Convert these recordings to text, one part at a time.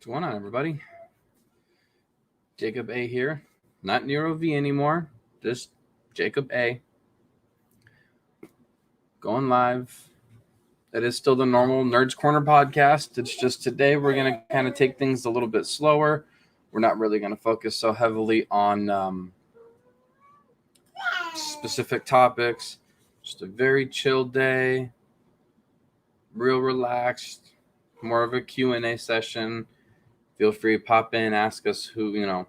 going on, everybody? Jacob A here. Not Nero V anymore. Just Jacob A. Going live. It is still the normal Nerdz Corner podcast. It's just today we're going to kind of take things a little bit slower. We're not really going to focus so heavily on specific topics. Just a very chill day. Real relaxed. More of a Q&A session. Feel free to pop in, ask us who,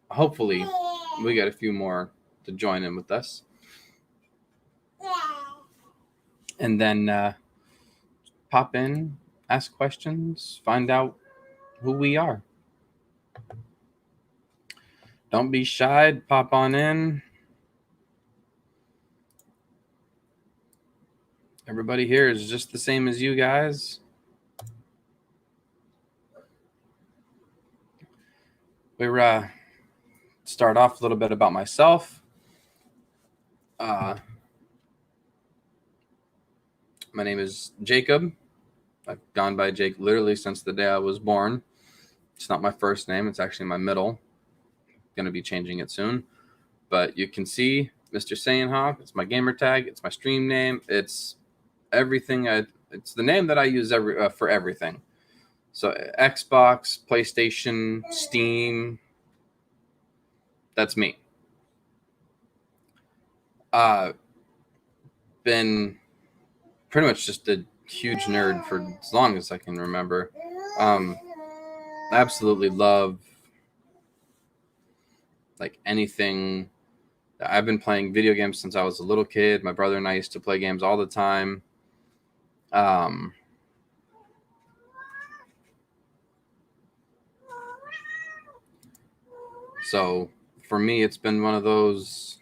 hopefully we get a few more to join in with us. And then pop in, ask questions, find out who we are. Don't be shy, pop on in. Everybody here is just the same as you guys. We're start off a little bit about myself. My name is Jacob. I've gone by Jake literally since the day I was born. It's not my first name. It's actually my middle. Going to be changing it soon. But you can see Mr. Sayanhawk. It's my gamer tag. It's my stream name. It's everything. It's the name that I use for everything. So Xbox, PlayStation, Steam. That's me. Been pretty much just a huge nerd for as long as I can remember. Absolutely love like anything. I've been playing video games since I was a little kid. My brother and I used to play games all the time. So for me, it's been one of those.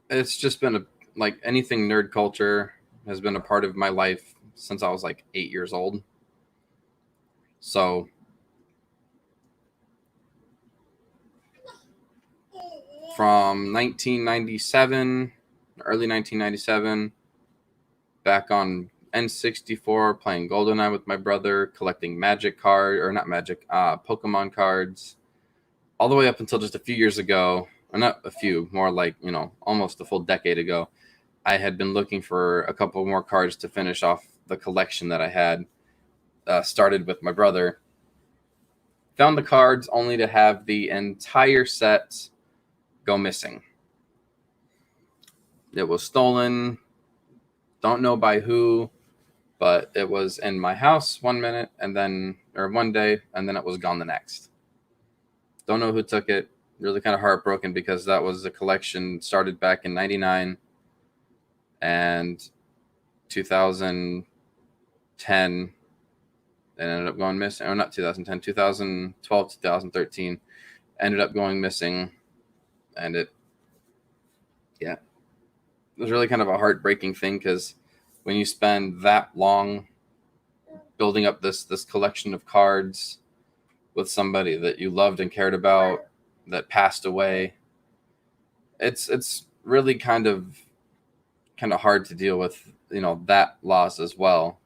It's just been like anything nerd culture has been a part of my life since I was like 8 years old. So from 1997, early 1997, back on N64, playing GoldenEye with my brother, collecting Pokemon cards, all the way up until just a few years ago, or not a few, more like, almost a full decade ago, I had been looking for a couple more cards to finish off the collection that I had started with my brother. Found the cards only to have the entire set go missing. It was stolen. Don't know by who, but it was in my house one day, and then it was gone the next. Don't know who took it. Really kind of heartbroken because that was a collection started back in 99 and 2010 and ended up going missing. Or not 2010, 2012, 2013 ended up going missing. And it was really kind of a heartbreaking thing because when you spend that long building up this collection of cards with somebody that you loved and cared about that passed away, it's really kind of hard to deal with, that loss as well.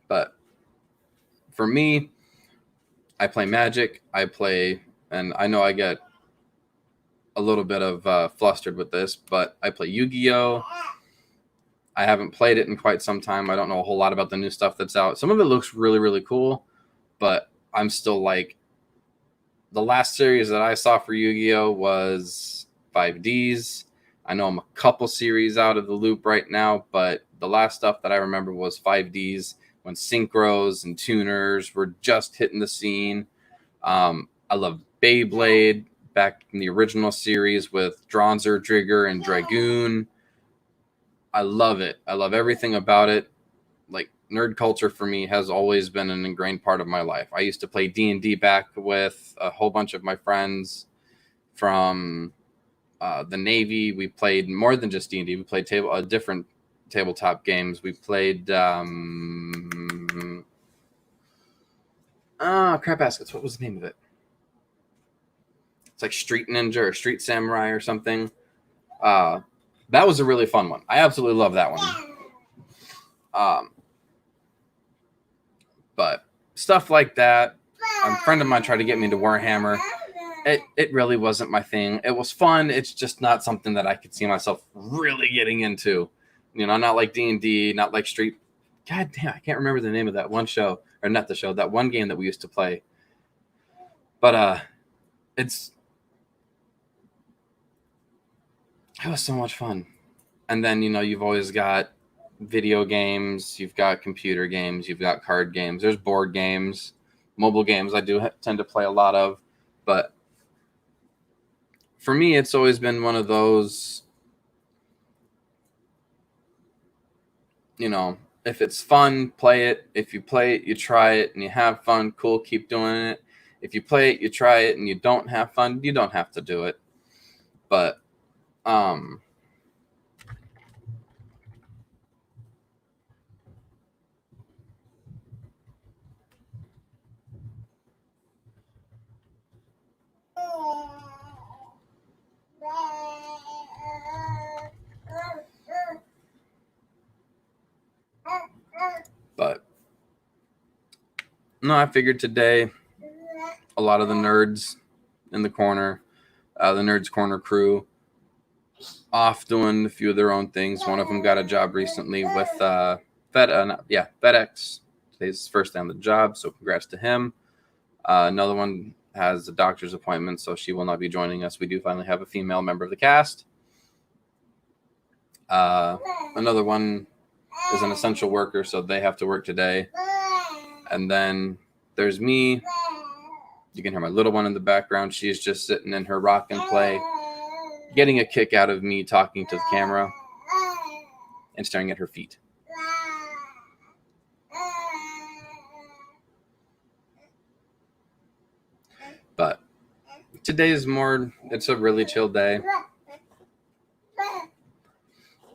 But for me, I play Magic. And I know I get a little bit of flustered with this, but I play Yu-Gi-Oh! I haven't played it in quite some time. I don't know a whole lot about the new stuff that's out. Some of it looks really, really cool, but I'm still like, the last series that I saw for Yu-Gi-Oh! Was 5Ds. I know I'm a couple series out of the loop right now, but the last stuff that I remember was 5Ds when synchros and tuners were just hitting the scene. I love Beyblade back in the original series with Dronzer, Drigger, and Dragoon. I love it. I love everything about it. Like, nerd culture for me has always been an ingrained part of my life. I used to play D&D back with a whole bunch of my friends from the Navy. We played more than just D&D. We played different tabletop games. We played Crap Baskets. What was the name of it? It's like Street Ninja or Street Samurai or something. That was a really fun one. I absolutely love that one. But stuff like that. A friend of mine tried to get me into Warhammer. It really wasn't my thing. It was fun. It's just not something that I could see myself really getting into. Not like D&D, not like Street. God damn, I can't remember the name of that one show, or not the show, that one game that we used to play. But it was so much fun. And then, you've always got video games, you've got computer games, you've got card games, there's board games, mobile games I do tend to play a lot of. But for me, it's always been one of those, if it's fun, play it. If you play it, you try it, and you have fun, cool, keep doing it. If you play it, you try it, and you don't have fun, you don't have to do it. But, no, I figured today a lot of the nerds in the corner, the Nerdz Corner crew, off doing a few of their own things. One of them got a job recently with FedEx. Today's his first day on the job, so congrats to him. Another one has a doctor's appointment, so she will not be joining us. We do finally have a female member of the cast. Another one is an essential worker, so they have to work today. And then there's me. You can hear my little one in the background. She's just sitting in her rock and play, getting a kick out of me talking to the camera and staring at her feet. But today is it's a really chill day.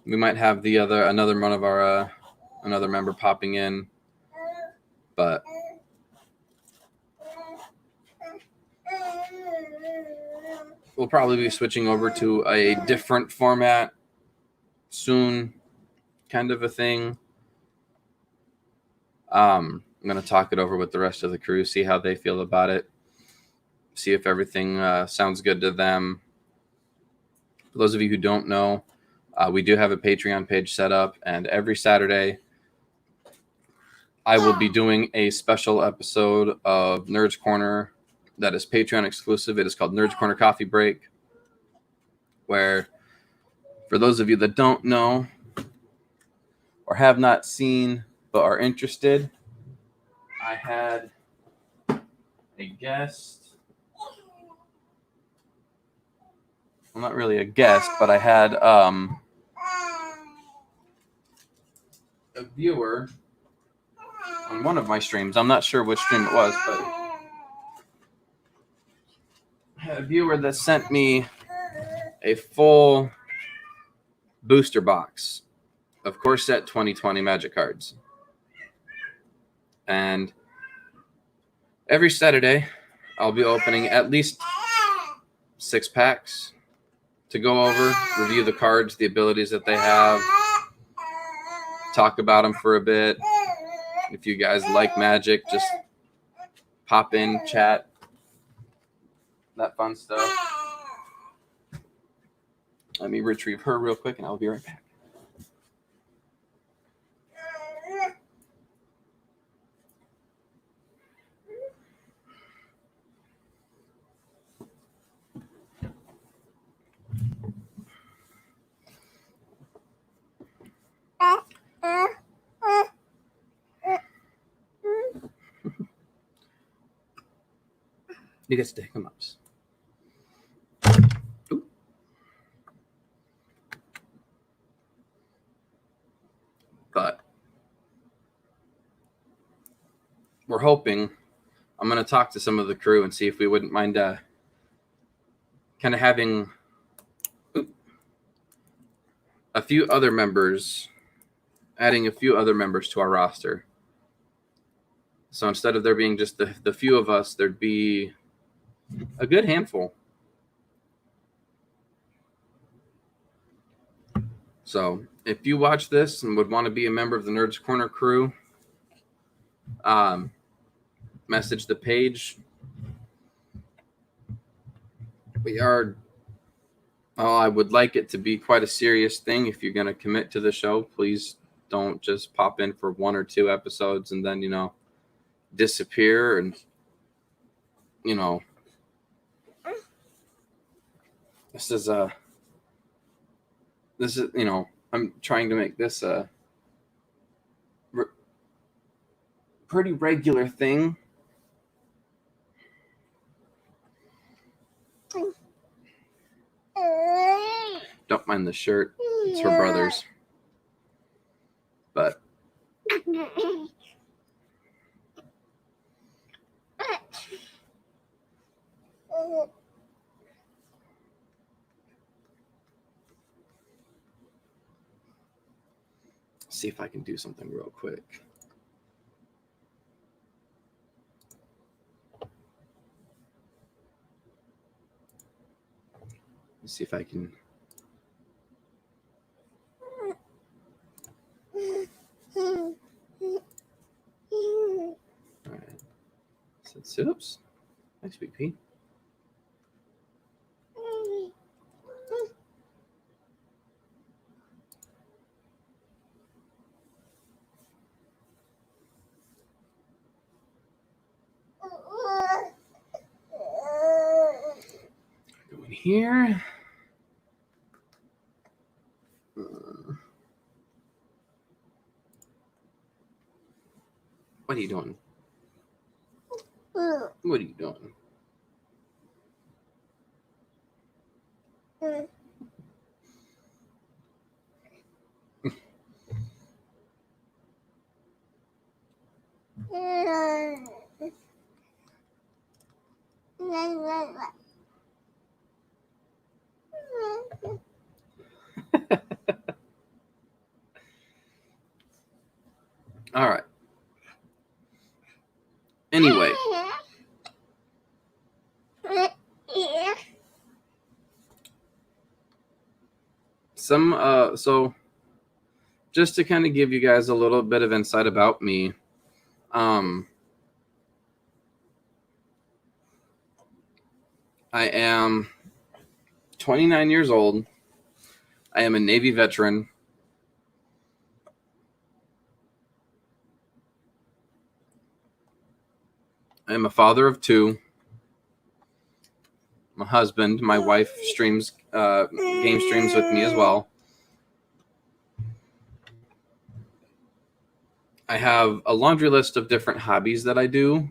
We might have another one of our another member popping in, but we'll probably be switching over to a different format soon, kind of a thing. I'm going to talk it over with the rest of the crew, see how they feel about it, see if everything sounds good to them. For those of you who don't know, we do have a Patreon page set up, and every Saturday I will be doing a special episode of Nerdz Corner that is Patreon exclusive. It is called Nerdz Corner Coffee Break, where, for those of you that don't know or have not seen but are interested, I had a guest. Well, not really a guest, but I had a viewer on one of my streams. I'm not sure which stream it was, but I had a viewer that sent me a full booster box of Core Set 2020 Magic cards. And every Saturday, I'll be opening at least 6 packs to go over, review the cards, the abilities that they have, talk about them for a bit. If you guys like Magic, just pop in, chat, that fun stuff. Let me retrieve her real quick, and I'll be right back. You get to take them up. Ooh. But we're hoping, I'm going to talk to some of the crew and see if we wouldn't mind kind of having a few other members, adding a few other members to our roster. So instead of there being just the few of us, there'd be a good handful. So if you watch this and would want to be a member of the Nerdz Corner crew, message the page. I would like it to be quite a serious thing. If you're going to commit to the show, please don't just pop in for 1 or 2 episodes and then, disappear. And, this is, I'm trying to make this a pretty regular thing. Don't mind the shirt. It's her brother's. But see if I can do something real quick. Let's see if I can. All right. So sit-ups. Thanks, Big P. Go in here. What are you doing? What are you doing? All right. Anyway. So just to kind of give you guys a little bit of insight about me, I am 29 years old. I am a Navy veteran. I am a father of 2. My husband, my wife streams game streams with me as well. I have a laundry list of different hobbies that I do.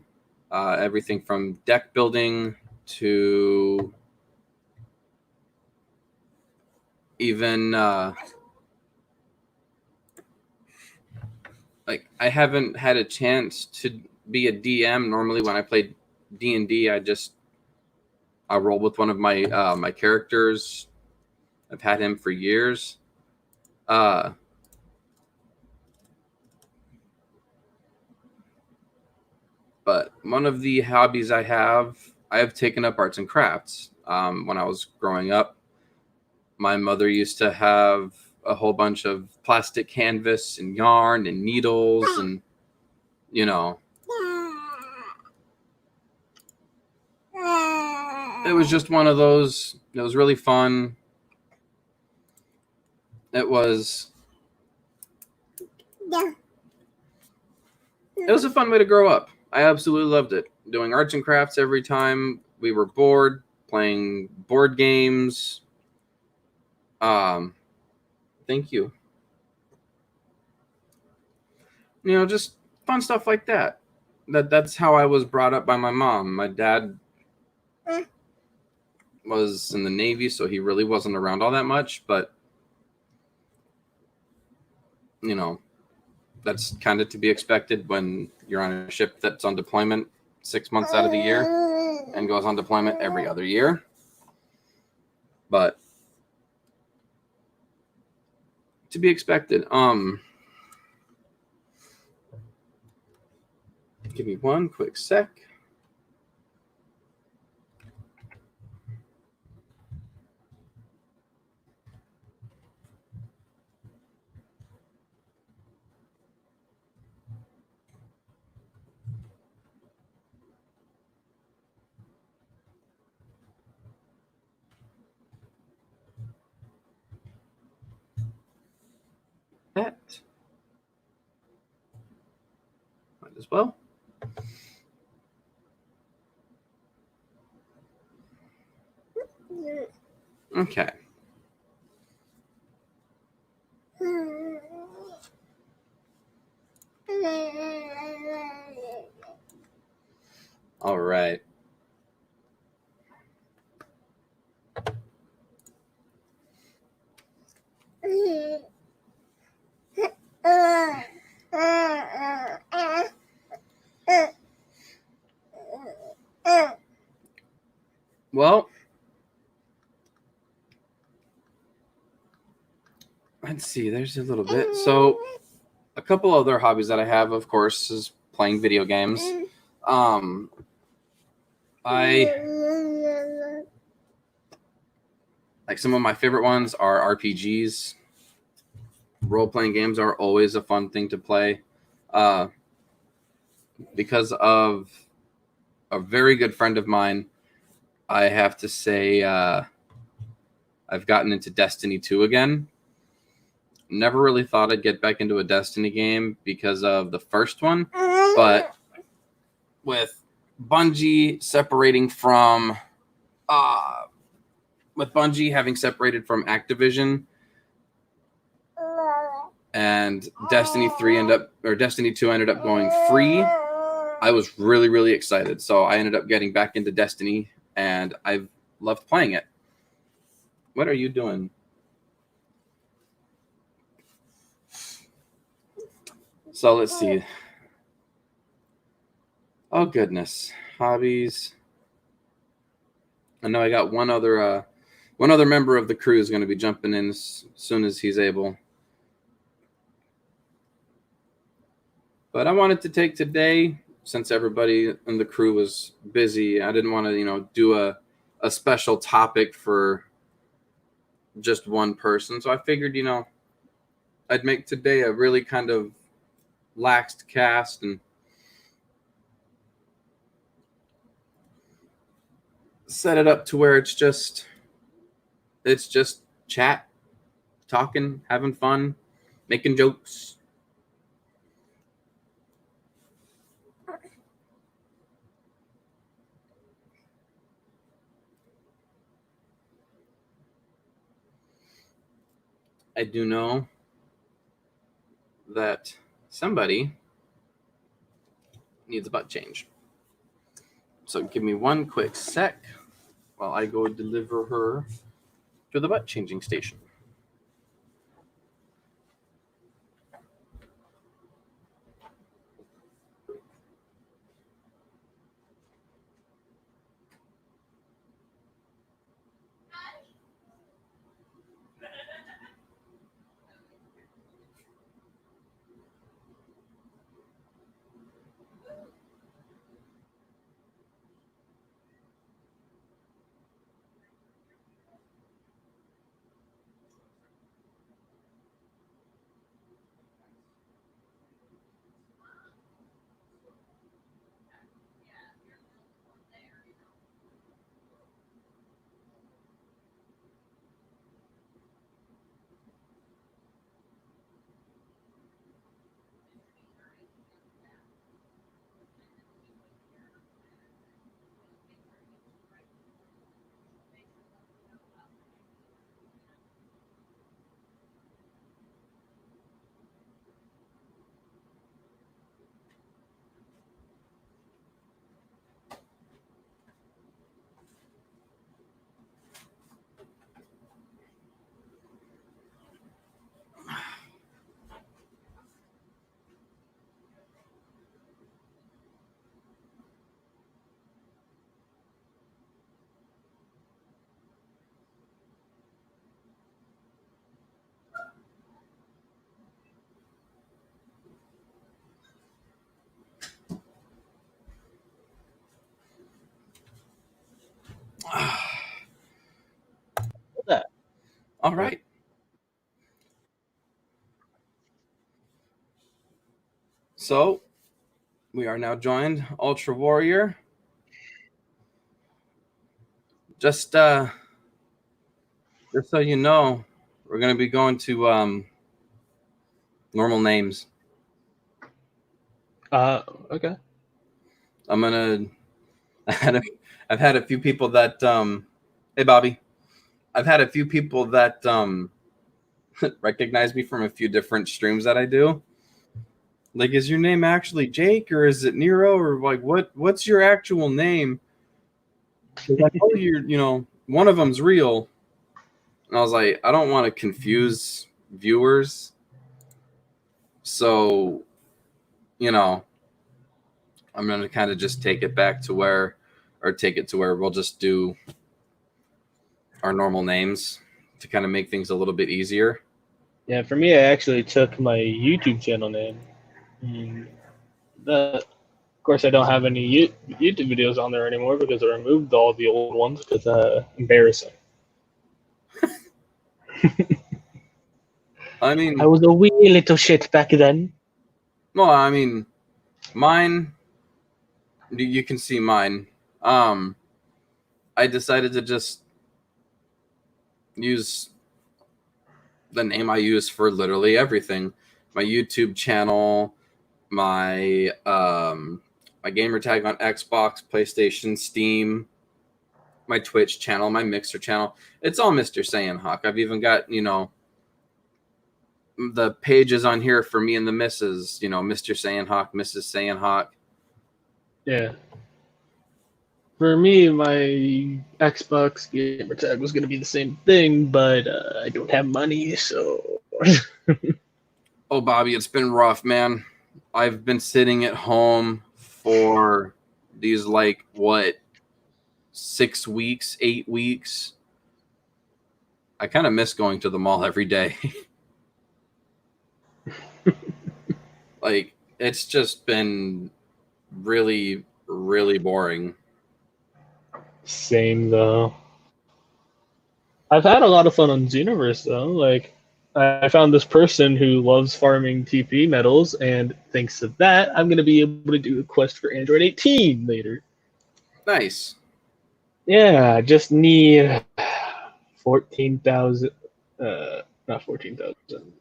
Everything from deck building to even like I haven't had a chance to be a DM. Normally when I play D&D, I roll with one of my my characters. I've had him for years. But one of the hobbies I have taken up arts and crafts. When I was growing up, my mother used to have a whole bunch of plastic canvas and yarn and needles and, it was just one of those. It was really fun. It was a fun way to grow up. I absolutely loved it. Doing arts and crafts every time we were bored, playing board games. Thank you. Just fun stuff like that. That's how I was brought up by my mom. My dad was in the Navy, so he really wasn't around all that much, but that's kind of to be expected when you're on a ship that's on deployment 6 months out of the year and goes on deployment every other year. But to be expected. Give me one quick sec. well. Okay. All right. Well, let's see. There's a little bit. So, a couple other hobbies that I have, of course, is playing video games. I like some of my favorite ones are RPGs. Role-playing games are always a fun thing to play. Because of a very good friend of mine, I have to say I've gotten into Destiny 2 again. Never really thought I'd get back into a Destiny game because of the first one, but with Bungie separating from with Bungie having separated from Activision, and Destiny 2 ended up going free, I was really, really excited. So I ended up getting back into Destiny, and I've loved playing it. What are you doing? So let's see. Oh goodness, hobbies. I know I got one other member of the crew is going to be jumping in as soon as he's able. But I wanted to take today, since everybody in the crew was busy, I didn't want to, do a special topic for just one person. So I figured, I'd make today a really kind of laxed cast and set it up to where it's just chat, talking, having fun, making jokes. I do know that somebody needs a butt change. So give me one quick sec while I go deliver her to the butt changing station. All right. So we are now joined, Ultra Warrior. Just so you know, we're going to be going to normal names. Okay. I'm gonna. I've had a few people that hey Bobby, I've had a few people that recognize me from a few different streams that I do. Like, is your name actually Jake or is it Nero or like what's your actual name? Because I know one of them's real. And I was like, I don't want to confuse viewers. So, I'm going to kind of just take it to where we'll just do our normal names to kind of make things a little bit easier. Yeah, for me, I actually took my YouTube channel name. Of course, I don't have any YouTube videos on there anymore because I removed all the old ones because embarrassing. I mean, I was a wee little shit back then. Well, I mean, mine. You can see mine. I decided to just use the name I use for literally everything. My YouTube channel, my gamer tag on Xbox, PlayStation, Steam, my Twitch channel, my Mixer channel. It's all Mr. Saiyanhawk. I've even got, the pages on here for me and the missus, Mr. Saiyanhawk, Mrs. Saiyanhawk. Yeah. For me, my Xbox gamer tag was going to be the same thing, but I don't have money, so. Oh, Bobby, it's been rough, man. I've been sitting at home for these 6 weeks, 8 weeks. I kind of miss going to the mall every day. It's just been really, really boring. Same, though. I've had a lot of fun on Xenoverse, though. I found this person who loves farming TP medals, and thanks to that, I'm going to be able to do a quest for Android 18 later. Nice. Yeah, I just need 14,000, not 14,000,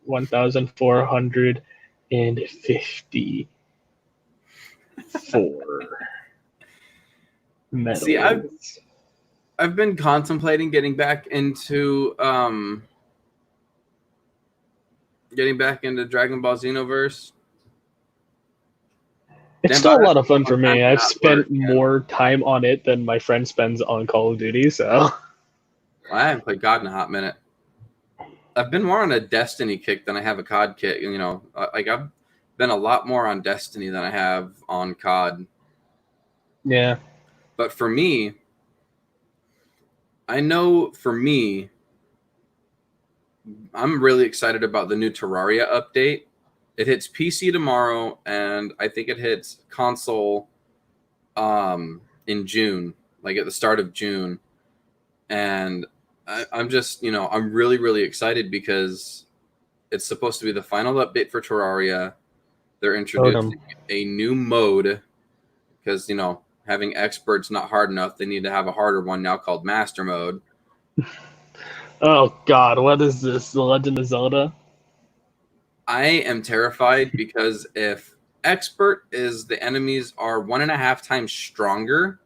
1,454 medals. See, I've been contemplating getting back into Dragon Ball Xenoverse. It's still a lot of fun for me. I've spent more time on it than my friend spends on Call of Duty, so. I haven't played COD in a hot minute. I've been more on a Destiny kick than I have a COD kick. I've been a lot more on Destiny than I have on COD. Yeah. But for me, I'm really excited about the new Terraria update. It hits PC tomorrow, and I think it hits console in June, at the start of June. And I'm just, I'm really, really excited because it's supposed to be the final update for Terraria. They're introducing a new mode because, having experts not hard enough. They need to have a harder one now called Master Mode. Oh, God. What is this? The Legend of Zelda? I am terrified because if expert is the enemies are 1.5 times stronger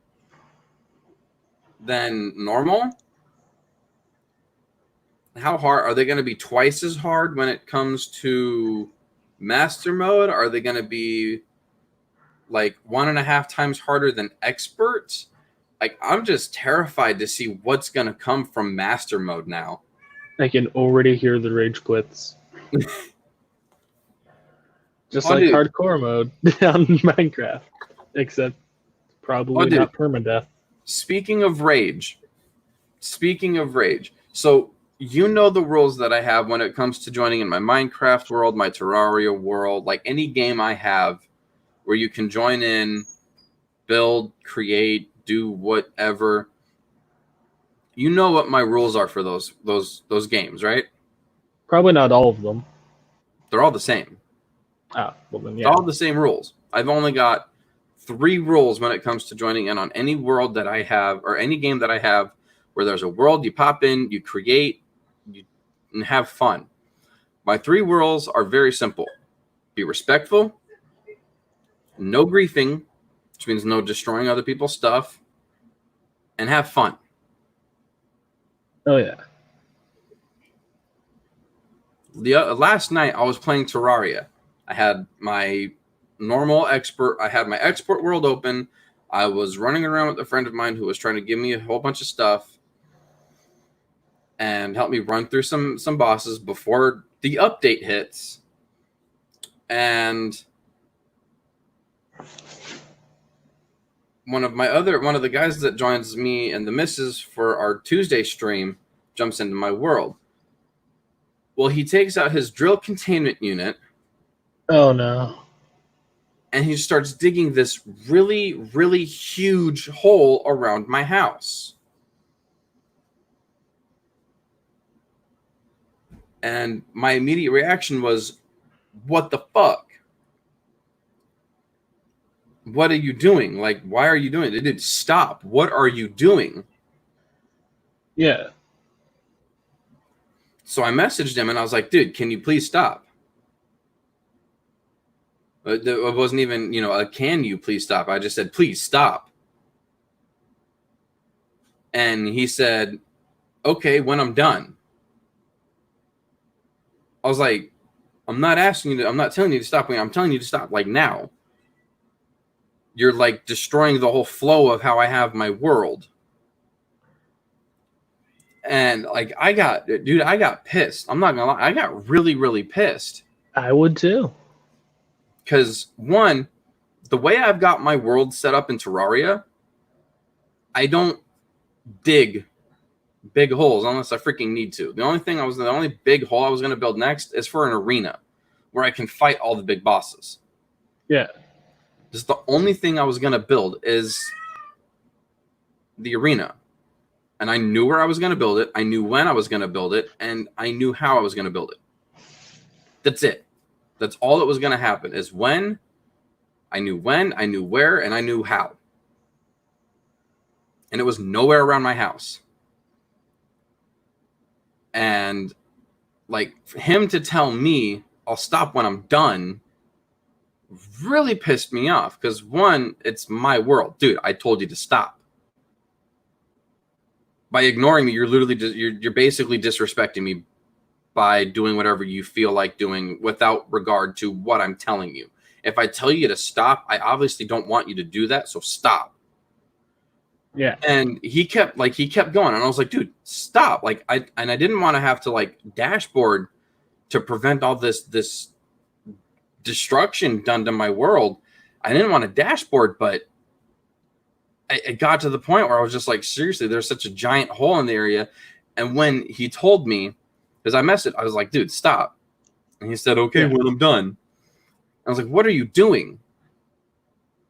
than normal, how hard are they going to be? Twice as hard when it comes to Master Mode? Are they going to be 1.5 times harder than expert? I'm just terrified to see what's going to come from Master Mode now. I can already hear the rage quits. Just like hardcore mode on Minecraft, except probably not permadeath. Speaking of rage, so the rules that I have when it comes to joining in my Minecraft world, my Terraria world, any game I have where you can join in, build, create, do whatever. You know what my rules are for those games, right? Probably not all of them. They're all the same. Well then, yeah. All the same rules. I've only got 3 rules when it comes to joining in on any world that I have or any game that I have where there's a world, you pop in, you create, and have fun. My 3 rules are very simple. Be respectful, no griefing, which means no destroying other people's stuff, and have fun. Oh yeah. Last night I was playing Terraria. I had my normal expert. I had my export world open. I was running around with a friend of mine who was trying to give me a whole bunch of stuff and help me run through some bosses before the update hits. And one of the guys that joins me and the missus for our Tuesday stream jumps into my world. Well, he takes out his drill containment unit. Oh no. And he starts digging this really, really huge hole around my house. And my immediate reaction was, what the fuck? What are you doing? Like, why are you doing it? Dude, stop. What are you doing? Yeah. So I messaged him and I was like, dude, can you please stop? It wasn't even, can you please stop? I just said, please stop. And he said, okay, when I'm done. I was like, I'm not telling you to stop. I'm telling you to stop like now. You're like destroying the whole flow of how I have my world. And like, I got pissed. I'm not gonna lie. I got really, really pissed. I would too. Because one, the way I've got my world set up in Terraria, I don't dig big holes unless I freaking need to. The only big hole I was going to build next is for an arena where I can fight all the big bosses. Yeah. This is the only thing I was going to build is the arena. And I knew where I was going to build it. I knew when I was going to build it. And I knew how I was going to build it. That's it. That's all that was going to happen is when, I knew where, and I knew how. And it was nowhere around my house. And like for him to tell me I'll stop when I'm done really pissed me off because one, it's my world. Dude, I told you to stop. By ignoring me, you're literally you're basically disrespecting me by doing whatever you feel like doing without regard to what I'm telling you. If I tell you to stop, I obviously don't want you to do that, so stop. Yeah. And he kept going, and I was like, dude, stop. Like I didn't want to have to like dashboard to prevent all this destruction done to my world. I didn't want to dashboard, but it got to the point where I was just like, seriously, there's such a giant hole in the area. And when he told me, because I was like, dude, stop. And he said, okay, when I'm done. I was like, what are you doing?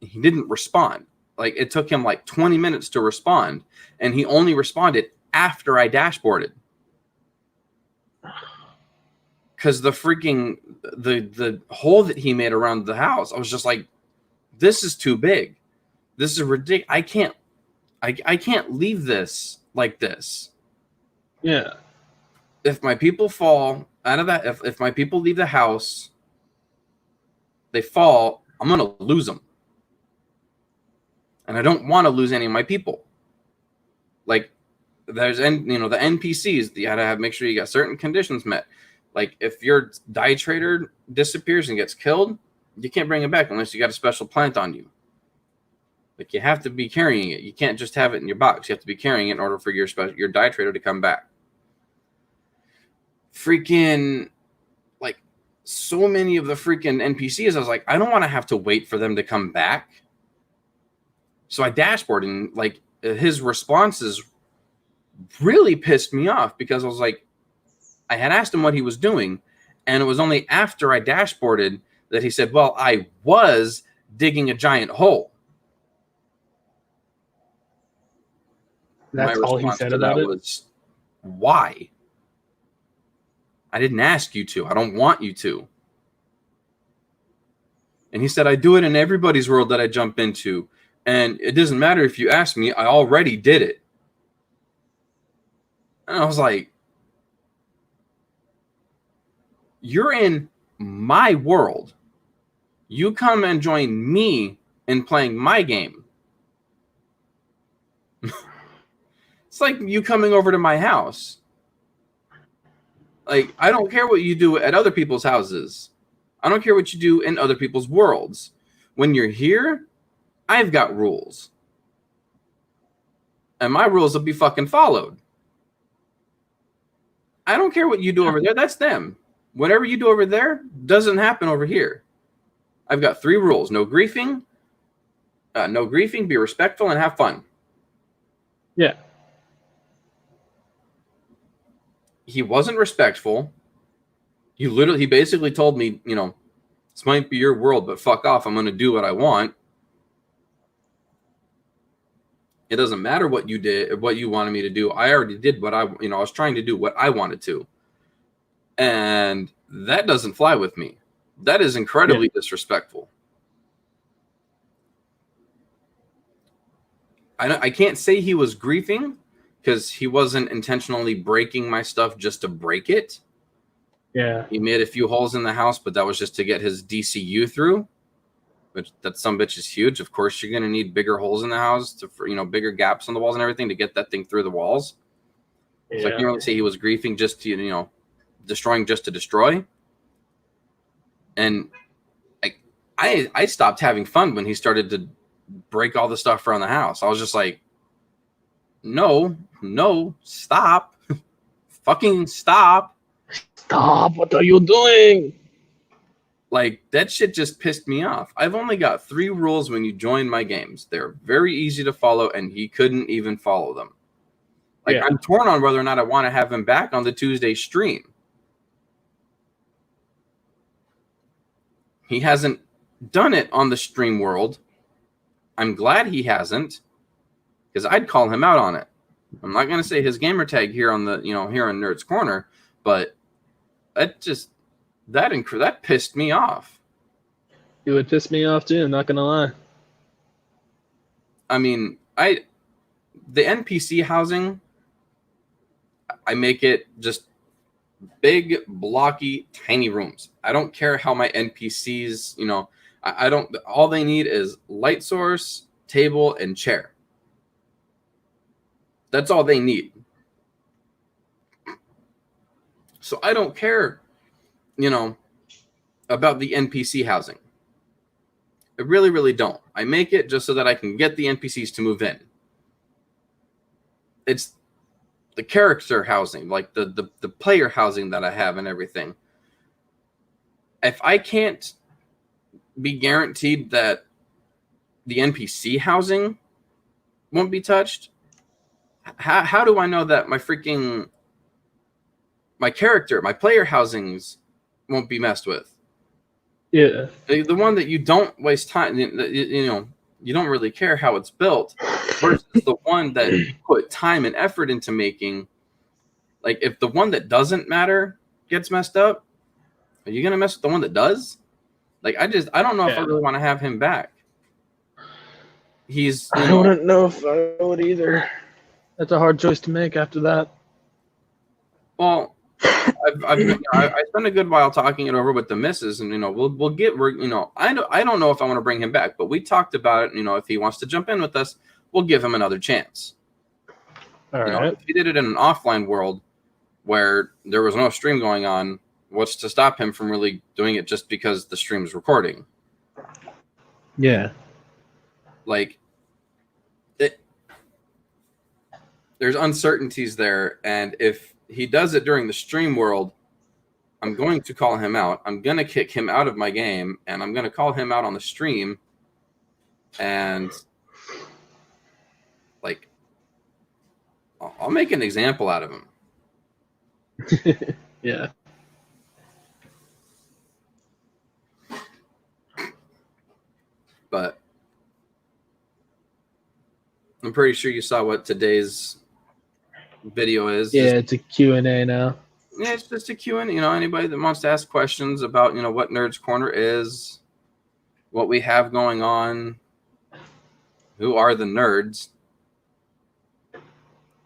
And he didn't respond. Like, it took him like 20 minutes to respond. And he only responded after I dashboarded. Because the freaking, the hole that he made around the house, I was just like, this is too big. This is ridiculous. I can't leave this like this. Yeah. If my people fall out of that, if my people leave the house, they fall, I'm going to lose them. And I don't want to lose any of my people. Like, there's, the NPCs, you got to make sure you got certain conditions met. Like, if your die trader disappears and gets killed, you can't bring it back unless you got a special plant on you. Like, you have to be carrying it. You can't just have it in your box. You have to be carrying it in order for your die trader to come back. Freaking, like, so many of the freaking NPCs, I was like, I don't want to have to wait for them to come back. So I dashboarded, and, like, his responses really pissed me off because I was like, I had asked him what he was doing, and it was only after I dashboarded that he said, well, I was digging a giant hole. That's all he said about it? Was, why? I didn't ask you to. I don't want you to. And he said, I do it in everybody's world that I jump into. And it doesn't matter if you ask me. I already did it. And I was like, you're in my world. You come and join me in playing my game. It's like you coming over to my house. Like, I don't care what you do at other people's houses. I don't care what you do in other people's worlds. When you're here, I've got rules. And my rules will be fucking followed. I don't care what you do over there. That's them. Whatever you do over there doesn't happen over here. I've got 3 rules. No griefing. Be respectful, and have fun. Yeah. He wasn't respectful. He basically told me, this might be your world, but fuck off. I'm going to do what I want. It doesn't matter what you did, what you wanted me to do. I already did what I was trying to do what I wanted to. And that doesn't fly with me. That is incredibly disrespectful. I can't say he was griefing because he wasn't intentionally breaking my stuff just to break it. Yeah. He made a few holes in the house, but that was just to get his DCU through. Which that some bitch is huge. Of course, you're gonna need bigger holes in the house bigger gaps on the walls and everything to get that thing through the walls. Yeah. So I can't really say he was griefing just to destroying just to destroy. And I stopped having fun when he started to break all the stuff around the house. I was just like, no, stop, fucking stop. Stop! What are you doing? Like, that shit just pissed me off. I've only got 3 rules when you join my games. They're very easy to follow, and he couldn't even follow them. Like, I'm torn on whether or not I want to have him back on the Tuesday stream. He hasn't done it on the stream world. I'm glad he hasn't, because I'd call him out on it. I'm not going to say his gamer tag here on the, here on Nerdz Corner, but that pissed me off. It would piss me off too, I'm not gonna lie. I mean, the NPC housing, I make it just big, blocky, tiny rooms. I don't care how my NPCs, I don't, all they need is light source, table, and chair. That's all they need. So I don't care, about the NPC housing. I really, really don't. I make it just so that I can get the NPCs to move in. It's the character housing, like the player housing that I have and everything. If I can't be guaranteed that the NPC housing won't be touched, how do I know that my player housings won't be messed with? Yeah. The one that you don't waste time, you don't really care how it's built, versus the one that you put time and effort into making. Like, if the one that doesn't matter gets messed up, are you gonna mess with the one that does? Like, I don't know if I really want to have him back. I wouldn't know if I would either. That's a hard choice to make after that. Well, I spent a good while talking it over with the missus, and I don't know if I want to bring him back, but we talked about it. If he wants to jump in with us, we'll give him another chance. All right. If he did it in an offline world where there was no stream going on, what's to stop him from really doing it just because the stream's recording? Yeah. Like, there's uncertainties there, and if he does it during the stream world, I'm going to call him out. I'm going to kick him out of my game, and I'm going to call him out on the stream, and like, I'll make an example out of him. Yeah. But I'm pretty sure you saw what today's video is. Yeah, it's a Q&A now. Yeah, it's just a Q&A. Anybody that wants to ask questions about, what Nerdz Corner is, what we have going on, who are the nerds.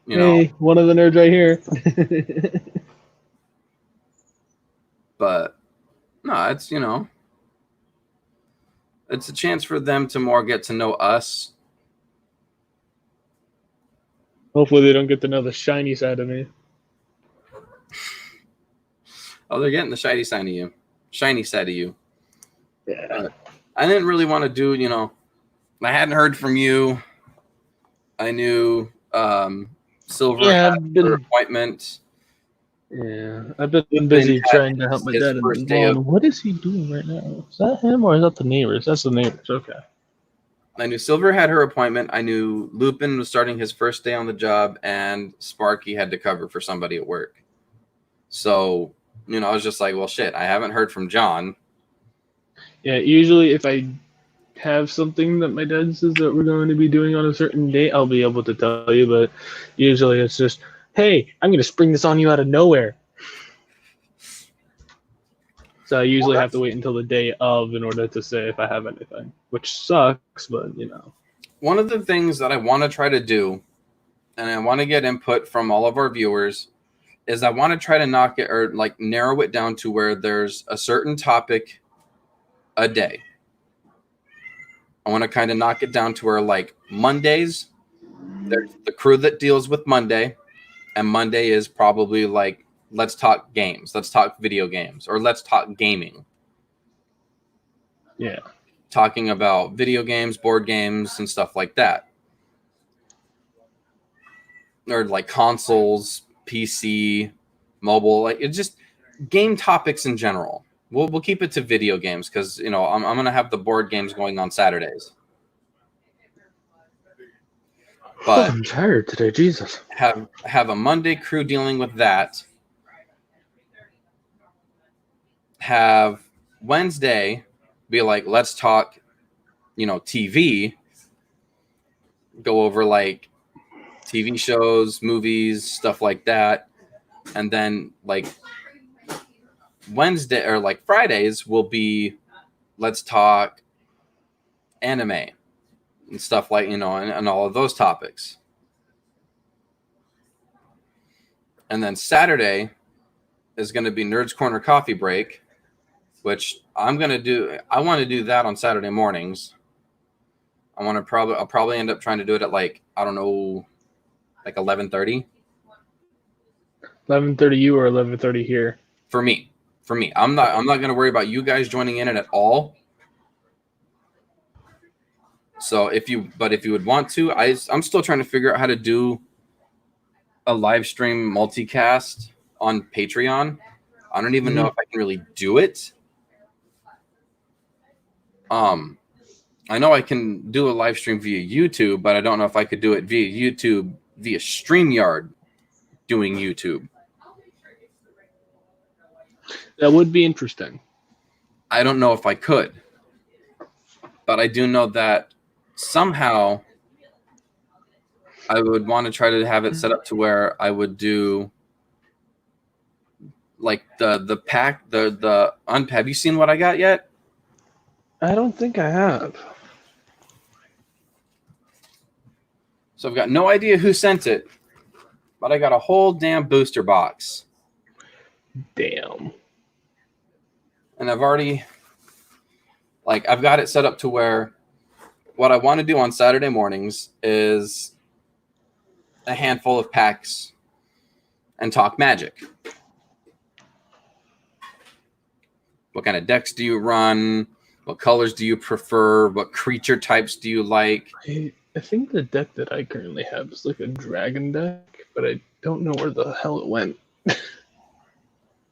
Hey, one of the nerds right here. But no, it's It's a chance for them to more get to know us. Hopefully they don't get to know the shiny side of me. Oh, they're getting the shiny side of you. Shiny side of you. Yeah. But I didn't really want to do, I hadn't heard from you. I knew Silver had her appointment. Yeah, I've been busy trying to help my dad in the lawn. What is he doing right now? Is that him or is that the neighbors? That's the neighbors. Okay. I knew Silver had her appointment. I knew Lupin was starting his first day on the job, and Sparky had to cover for somebody at work. So, I was just like, well, shit, I haven't heard from John. Yeah, usually if I have something that my dad says that we're going to be doing on a certain date, I'll be able to tell you, but usually it's just, hey, I'm going to spring this on you out of nowhere. So I usually have to wait until the day of in order to say if I have anything, which sucks, but One of the things that I want to try to do, and I want to get input from all of our viewers, is I want to try to knock it or like narrow it down to where there's a certain topic a day. I want to kind of knock it down to where like Mondays, there's the crew that deals with Monday, and Monday is probably like, let's talk games, let's talk video games, or let's talk gaming. Yeah. Talking about video games, board games, and stuff like that. Or like consoles, PC, mobile, like it's just game topics in general. We'll keep it to video games because I'm gonna have the board games going on Saturdays. But I'm tired today, Jesus. Have a Monday crew dealing with that. Have Wednesday be like, let's talk, TV. Go over like TV shows, movies, stuff like that. And then like Wednesday or like Fridays will be, let's talk anime and stuff like, and all of those topics. And then Saturday is going to be Nerdz Corner coffee break, which I want to do that on Saturday mornings. I'll probably end up trying to do it at like, I don't know, like 11:30. 11:30 you or 11:30 here? For me. I'm not going to worry about you guys joining in it at all. So if you would want to, I'm still trying to figure out how to do a live stream multicast on Patreon. I don't even know if I can really do it. I know I can do a live stream via YouTube, but I don't know if I could do it via YouTube, via StreamYard doing YouTube. That would be interesting. I don't know if I could. But I do know that somehow I would want to try to have it set up to where I would do like the pack, the unpack. Have you seen what I got yet? I don't think I have. So I've got no idea who sent it, but I got a whole damn booster box. Damn. And I've got it set up to where what I want to do on Saturday mornings is a handful of packs and talk Magic. What kind of decks do you run? What colors do you prefer? What creature types do you like? I think the deck that I currently have is like a dragon deck, but I don't know where the hell it went.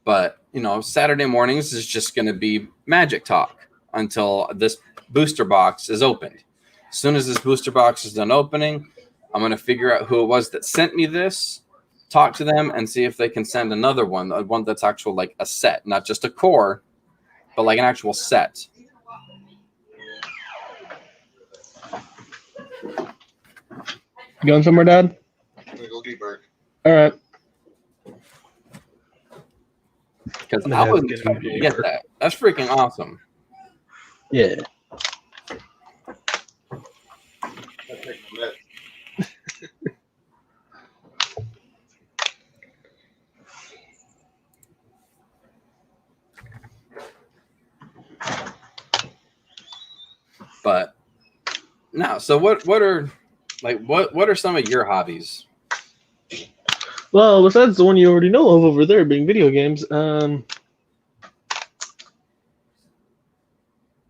But, Saturday mornings is just going to be Magic talk until this booster box is opened. As soon as this booster box is done opening, I'm going to figure out who it was that sent me this, talk to them, and see if they can send another one that's actual like a set, not just a core, but like an actual set. You going somewhere, Dad? I'm gonna go get Bert. All right. Because I wasn't expecting to get that. That's freaking awesome. Yeah. But now, so what are what are some of your hobbies? Well, besides the one you already know of over there, being video games, I don't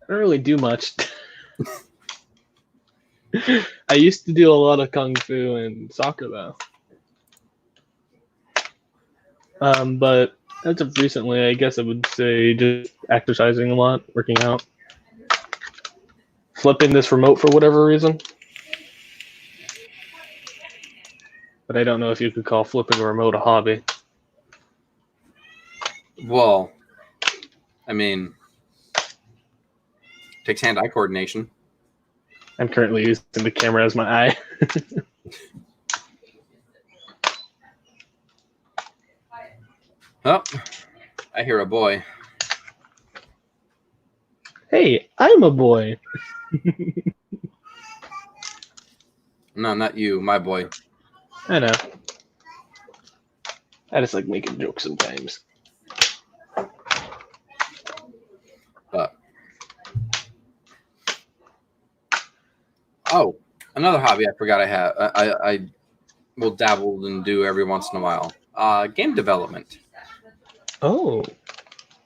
really do much. I used to do a lot of kung fu and soccer though. But as of recently, I guess I would say just exercising a lot, working out, flipping this remote for whatever reason. But I don't know if you could call flipping a remote a hobby. Well, I mean, takes hand-eye coordination. I'm currently using the camera as my eye. Oh, I hear a boy. Hey, I'm a boy. No, not you, my boy. I know. I just like making jokes sometimes. But oh, another hobby I forgot I have. I will dabble and do every once in a while. Game development. Oh.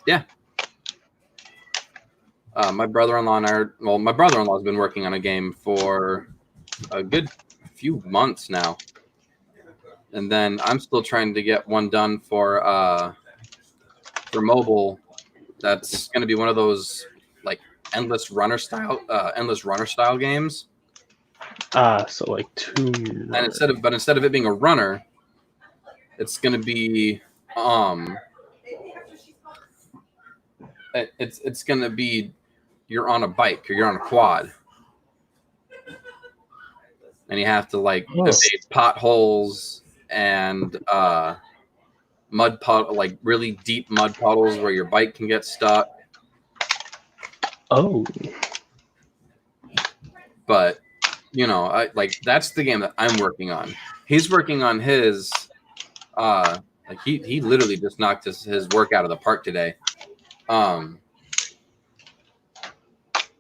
Yeah. My brother-in-law and my brother-in-law has been working on a game for a good few months now. And then I'm still trying to get one done for mobile. That's going to be one of those like endless runner style games. So like Tomb Raider. And instead of it being a runner, it's going to be it's going to be you're on a bike or you're on a quad. And you have to like evade potholes and like really deep mud puddles where your bike can get stuck. Oh. But you know, that's the game that I'm working on. He's working on his he literally just knocked his work out of the park today.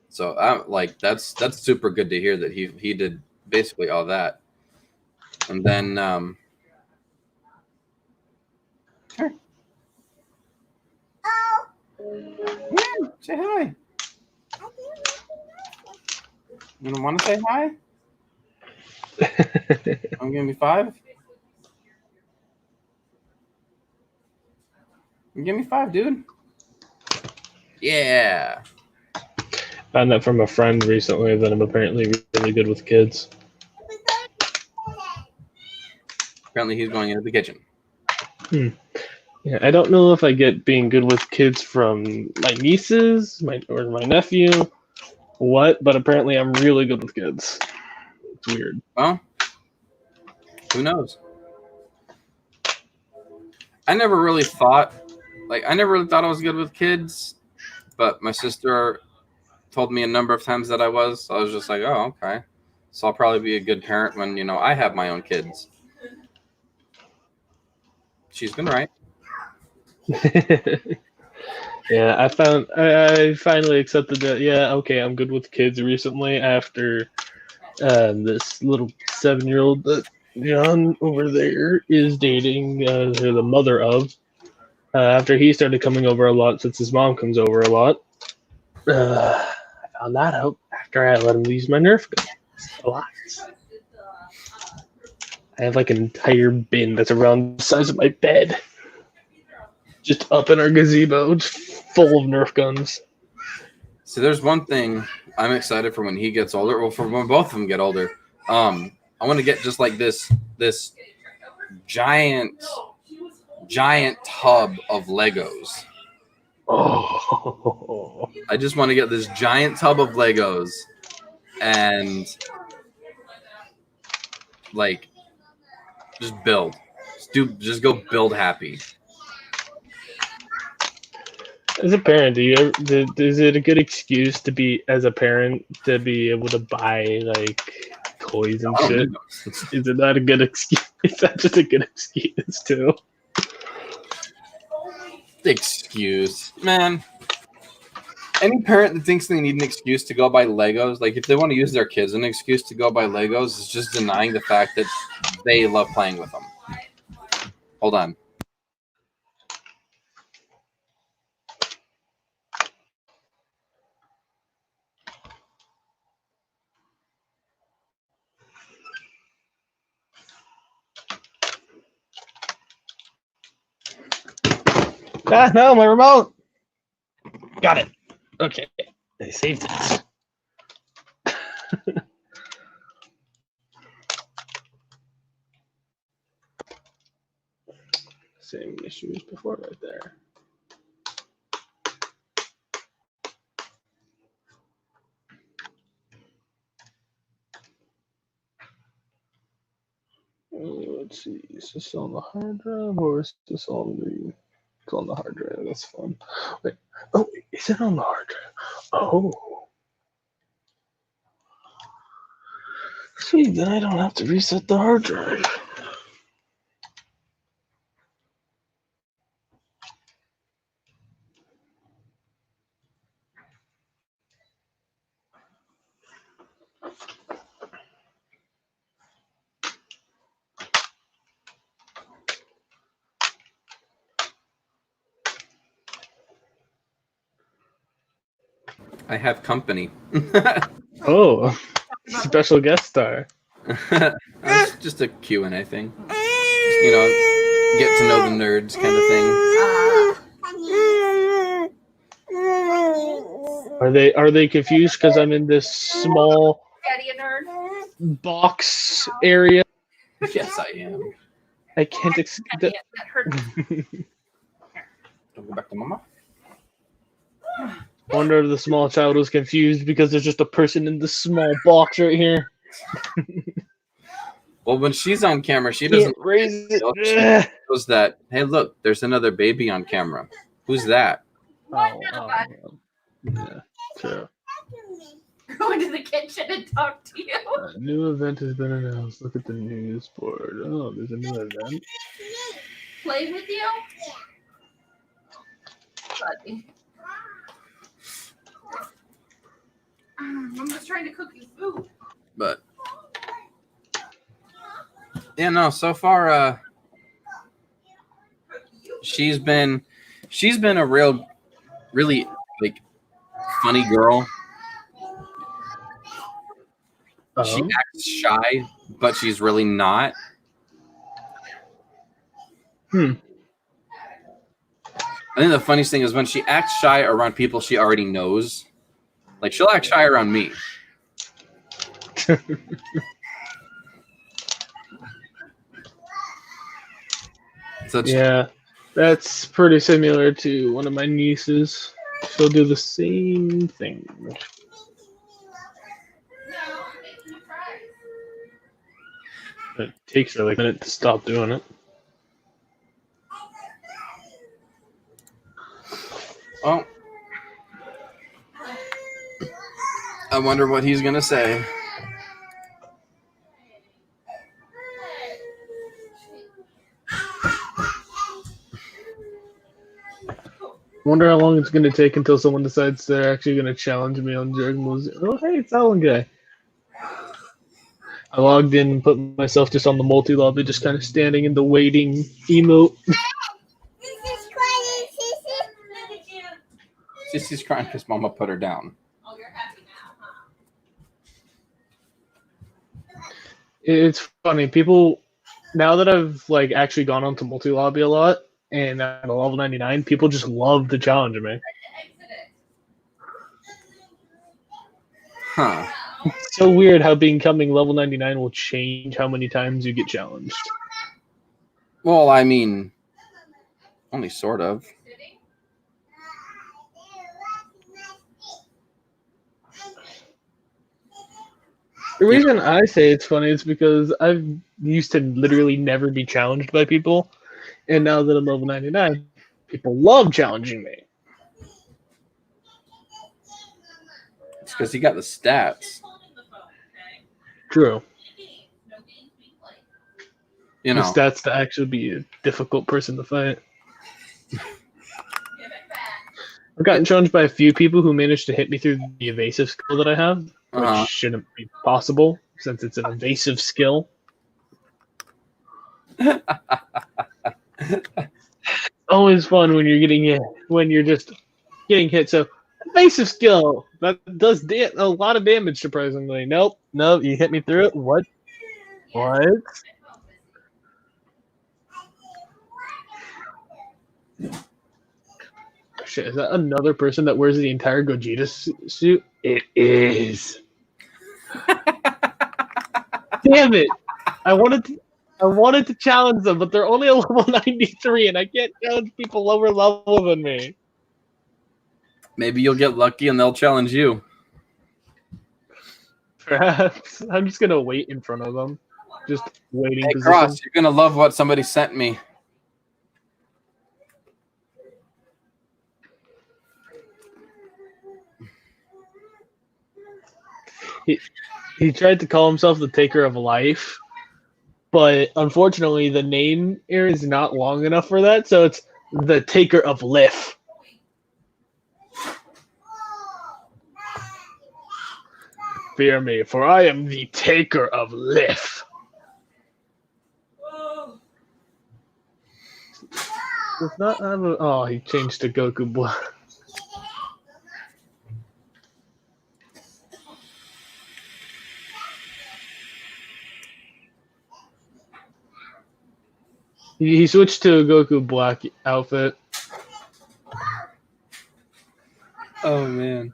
So I'm like that's super good to hear that he did basically all that. And then sure. Yeah, say hi. You don't want to say hi? I'm gonna be 5. Give me 5, dude. Yeah. Found that from a friend recently that I'm apparently really good with kids. Apparently he's going into the kitchen. Yeah, I don't know if I get being good with kids from my nieces, or my nephew, but apparently I'm really good with kids. It's weird. Well, who knows? I never really thought I was good with kids, but my sister told me a number of times that I was. So I was just like, oh, okay. So I'll probably be a good parent when, you know, I have my own kids. She's been right. Yeah, I finally accepted that. Yeah, okay, I'm good with kids recently after this little 7-year-old that John over there is dating the mother of. After he started coming over a lot, since his mom comes over a lot, I found that out after I let him use my Nerf gun. A lot. I have like an entire bin that's around the size of my bed, just up in our gazebo, just full of Nerf guns. So there's one thing I'm excited for when he gets older. Well, for when both of them get older, I want to get just like this giant tub of Legos. Oh. I just want to get this giant tub of Legos and like just build. Just go build happy. As a parent, is it a good excuse to be able to buy like toys and shit? Is it not a good excuse? Is that just a good excuse too? Excuse, man. any parent that thinks they need an excuse to go buy Legos, like if they want to use their kids an excuse to go buy Legos, is just denying the fact that they love playing with them. Hold on. Ah, no, my remote. Got it. Okay, I saved it. Same issue as before, right there. Let's see, is this on the hard drive or is this on the? It's on the hard drive. That's fun. Wait, oh, is it on the hard drive? Oh, sweet. Then I don't have to reset the hard drive. I have company. Oh, special guest star. It's just a Q&A thing. Just, get to know the nerds kind of thing. Are they confused because I'm in this small box area? Yes, I am. I can't That hurt. Don't go back to mama. wonder if the small child was confused because there's just a person in this small box right here. Well, when she's on camera, she doesn't raise it. She knows that, hey, look, there's another baby on camera. Who's that? Yeah, true. Go into the kitchen and talk to you. A new event has been announced. Look at the news board. Oh, there's a new event. Play with you? Buddy. I'm just trying to cook you food. But yeah, no. So far, she's been a really like funny girl. She acts shy, but she's really not. I think the funniest thing is when she acts shy around people she already knows. Like, she'll act shy around me. So yeah, that's pretty similar to one of my nieces. She'll do the same thing. It takes her like a minute to stop doing it. Oh. I wonder what he's going to say. Wonder how long it's going to take until someone decides they're actually going to challenge me on Dragon Ball Z. Oh, hey, it's that one guy. I logged in and put myself just on the multi-lobby, just kind of standing in the waiting emote. Sissy's crying because Mama put her down. Oh, you're happy now, huh? It's funny, people, now that I've like actually gone onto multi-lobby a lot, and at a level 99, people just love to challenge me. Huh. It's so weird how becoming level 99 will change how many times you get challenged. Well, I mean, only sort of. The reason I say it's funny is because I've used to literally never be challenged by people, and now that I'm level 99, people love challenging me. It's because you got the stats. True. You know. The stats to actually be a difficult person to fight. I've gotten challenged by a few people who managed to hit me through the evasive skill that I have, which Uh-huh. shouldn't be possible since it's an evasive skill. Always fun when you're getting hit, when you're just getting hit. So evasive skill that does a lot of damage. Surprisingly, nope, you hit me through it. What? Shit, is that another person that wears the entire Gogeta suit? It is. Damn it! I wanted to challenge them, but they're only a level 93, and I can't challenge people lower level than me. Maybe you'll get lucky and they'll challenge you. Perhaps I'm just gonna wait in front of them, just waiting Hey, position. Cross, you're gonna love what somebody sent me. He tried to call himself the Taker of Life, but unfortunately the name here is not long enough for that, so it's the Taker of Lif. Fear me, for I am the Taker of Lif. Does not have a... Oh, he changed to Goku Black. He switched to a Goku Black outfit. Oh man,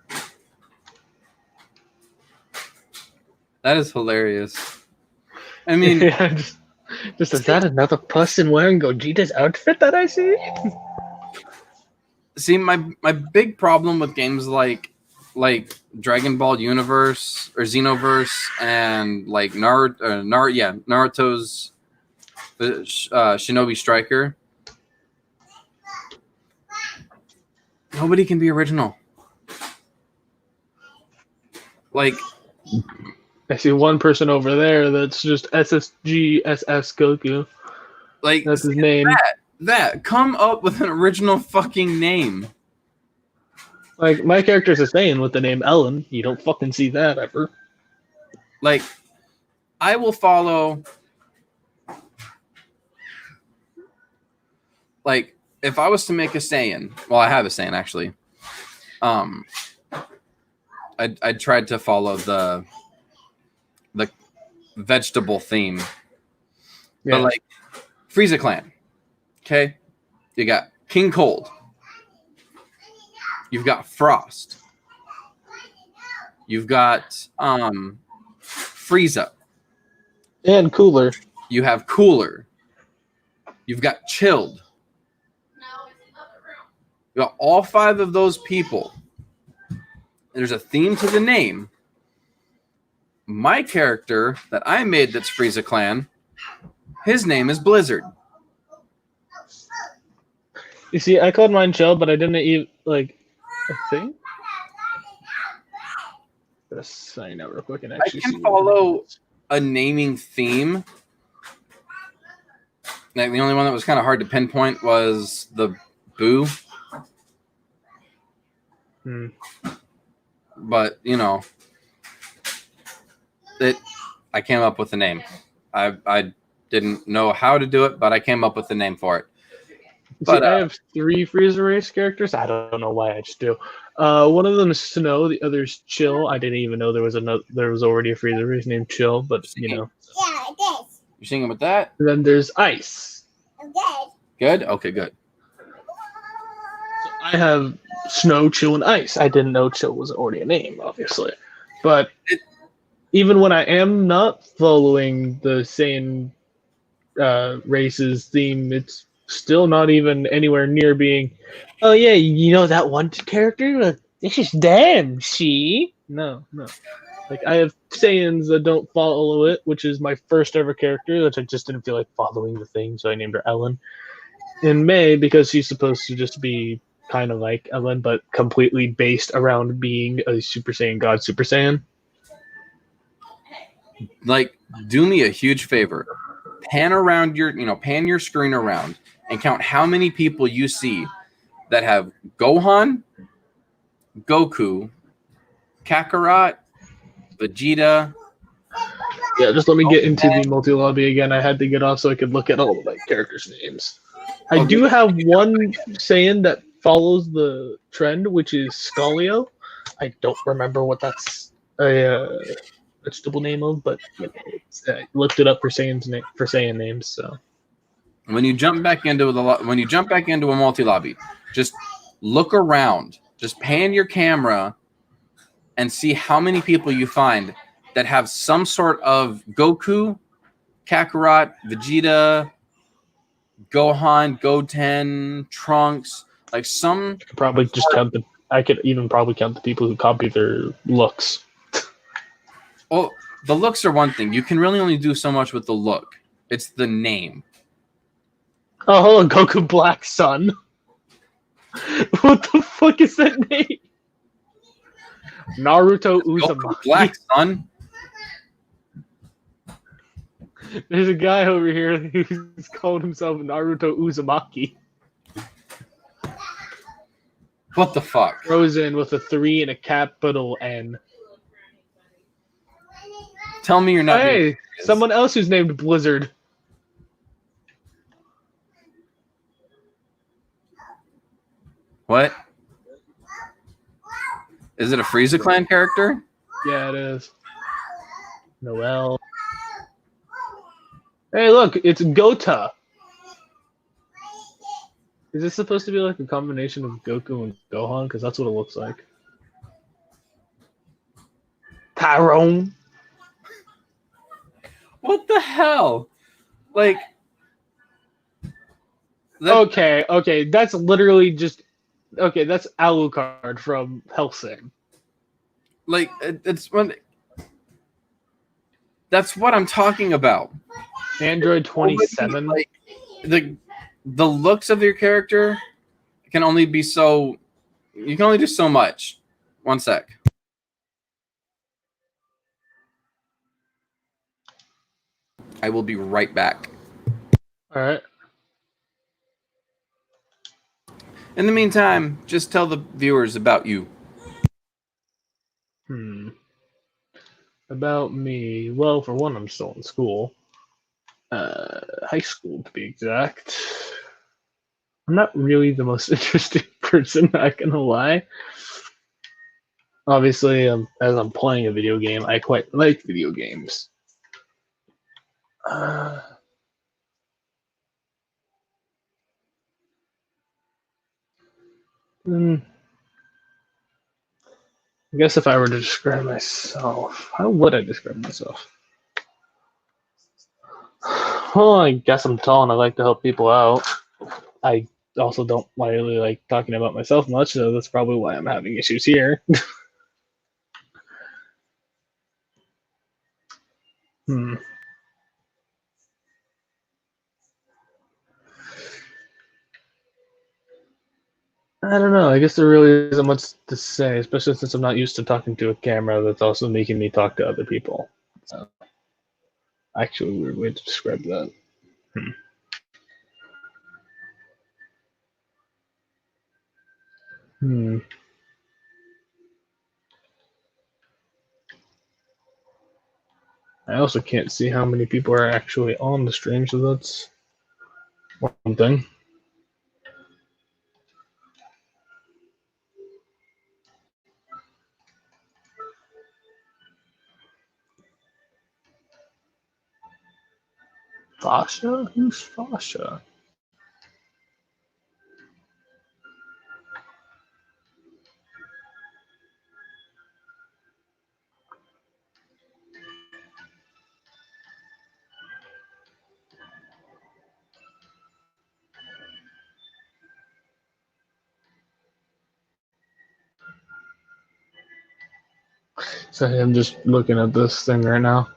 that is hilarious. I mean, Yeah, just is that another person wearing Gogeta's outfit that I see? see, my big problem with games like Dragon Ball Universe or Xenoverse and like Naruto's Shinobi Striker. Nobody can be original. Like, I see one person over there that's just SSG SS Goku. like That's his name. that come up with an original fucking name. Like, my character's a Saiyan with the name Ellen. You don't fucking see that ever. Like, I will follow. Like, if I was to make a Saiyan, well, I have a Saiyan actually. I tried to follow the vegetable theme, but like Frieza Clan. Okay, you got King Cold. You've got Frost. You've got Frieza. And Cooler. You have Cooler. You've got Chilled. You got all 5 of those people. There's a theme to the name. My character that I made that's Frieza Clan, his name is Blizzard. You see, I called mine Chill, but I didn't even, like, I think? Let's sign out real quick and actually I can follow a naming theme. Like, the only one that was kind of hard to pinpoint was the Boo. But, you know, I came up with the name. I didn't know how to do it, but I came up with the name for it. But I have 3 Frieza race characters. I don't know why I just do. One of them is Snow. The other's Chill. I didn't even know there was already a Frieza race named Chill, but you know. Yeah, it is. You're singing with that? And then there's Ice. Okay. Good? Okay, good. So I have Snow, Chill, and Ice. I didn't know Chill was already a name, obviously. But even when I am not following the same race's theme, it's still not even anywhere near being, oh yeah, you know that one character? This is them, see? No. Like, I have Saiyans that don't follow it, which is my first ever character, which I just didn't feel like following the thing, so I named her Ellen. And May, because she's supposed to just be kind of like Ellen, but completely based around being a Super Saiyan God Super Saiyan. Like, do me a huge favor. Pan your screen around and count how many people you see that have Gohan, Goku, Kakarot, Vegeta. Yeah, just let me get into the multi-lobby again. I had to get off so I could look at all of my characters' names. I do have one Saiyan that follows the trend, which is Scolio. I don't remember what that's a vegetable name of, but I looked it up for Saiyan names. So When you jump back into a multi-lobby, just look around. Just pan your camera and see how many people you find that have some sort of Goku, Kakarot, Vegeta, Gohan, Goten, Trunks, like some. I could probably just count the. I could even probably count the people who copy their looks. Oh, the looks are one thing. You can really only do so much with the look. It's the name. Oh, hold on, Goku Black Sun. What the fuck is that name? Naruto Uzumaki. Goku Black Sun. There's a guy over here who's called himself Naruto Uzumaki. What the fuck? Frozen with a 3 and a capital N. Tell me you're not. Hey, someone else who's named Blizzard. What? Is it a Frieza Clan character? Yeah, it is. Noel. Hey, look, it's Gota. Is this supposed to be like a combination of Goku and Gohan? Because that's what it looks like. Tyrone. What the hell? Like. Okay, that's literally just. Okay, that's Alucard from Hellsing. Like it's when. That's what I'm talking about. Android 27. Like, the looks of your character can only be so. You can only do so much. One sec. I will be right back. All right. In the meantime, just tell the viewers about you. About me. Well, for one, I'm still in school. High school, to be exact. I'm not really the most interesting person, not gonna lie. Obviously, as I'm playing a video game, I quite like video games. I guess if I were to describe myself, how would I describe myself? Well, I guess I'm tall and I like to help people out. I also don't really like talking about myself much, so that's probably why I'm having issues here. I don't know. I guess there really isn't much to say, especially since I'm not used to talking to a camera that's also making me talk to other people. So, actually, a weird way to describe that. I also can't see how many people are actually on the stream, so that's one thing. Fasha? Who's Fasha? So I'm just looking at this thing right now.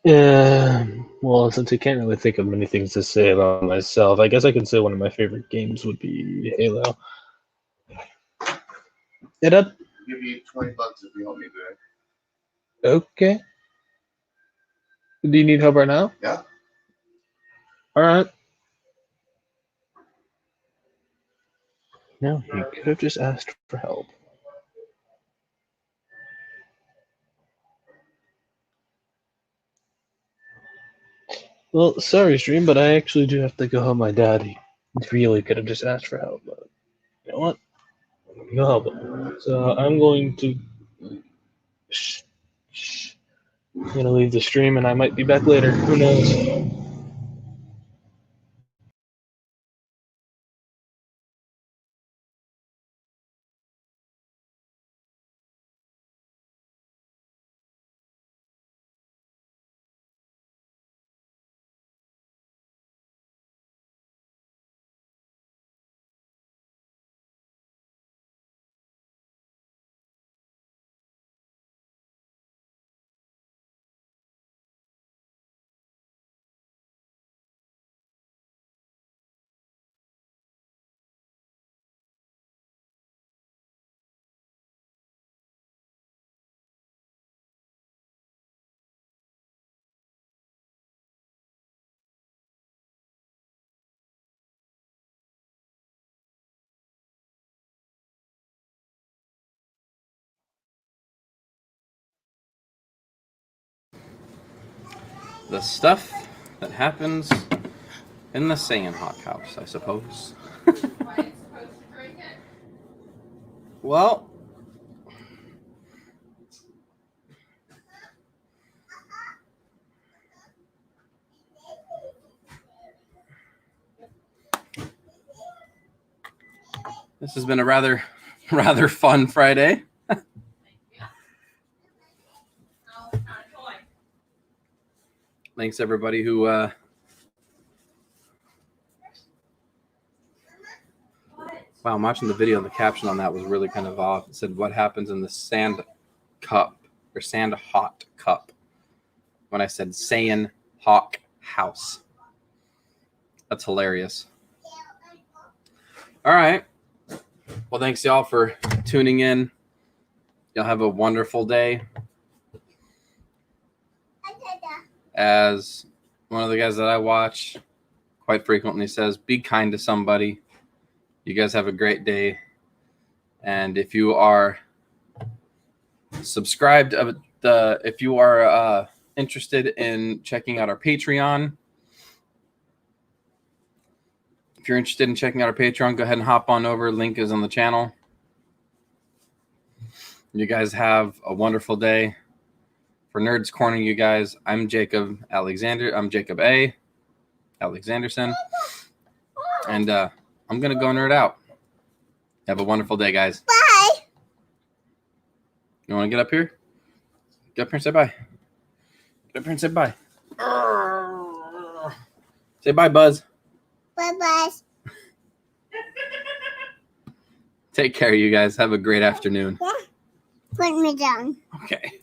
Well, since I can't really think of many things to say about myself, I guess I could say one of my favorite games would be Halo. It up? Give you $20 if you help me today. Okay. Do you need help right now? Yeah. All right. No, he could have just asked for help. Well, sorry, stream, but I actually do have to go help my dad. He really could have just asked for help, but you know what? I'm gonna go help him. So I'm going to. I'm gonna leave the stream, and I might be back later. Who knows? The stuff that happens in the Saiyan hot house, I suppose. Well, this has been a rather fun Friday. Thanks everybody who wow, I'm watching the video and the caption on that was really kind of off. It said, "What happens in the sand cup or sand hot cup?" When I said Saiyan Hawk House. That's hilarious. All right. Well, thanks y'all for tuning in. Y'all have a wonderful day. As one of the guys that I watch quite frequently says, be kind to somebody. You guys have a great day. And if you are subscribed, if you are interested in checking out our Patreon, if you're interested in checking out our Patreon, go ahead and hop on over. Link is on the channel. You guys have a wonderful day. For Nerdz Corner, you guys, I'm Jacob Alexander. I'm Jacob A. Alexanderson. And I'm going to go nerd out. Have a wonderful day, guys. Bye. You want to get up here? Get up here and say bye. Get up here and say bye. Say bye, Buzz. Bye-bye. Take care, you guys. Have a great afternoon. Put me down. Okay.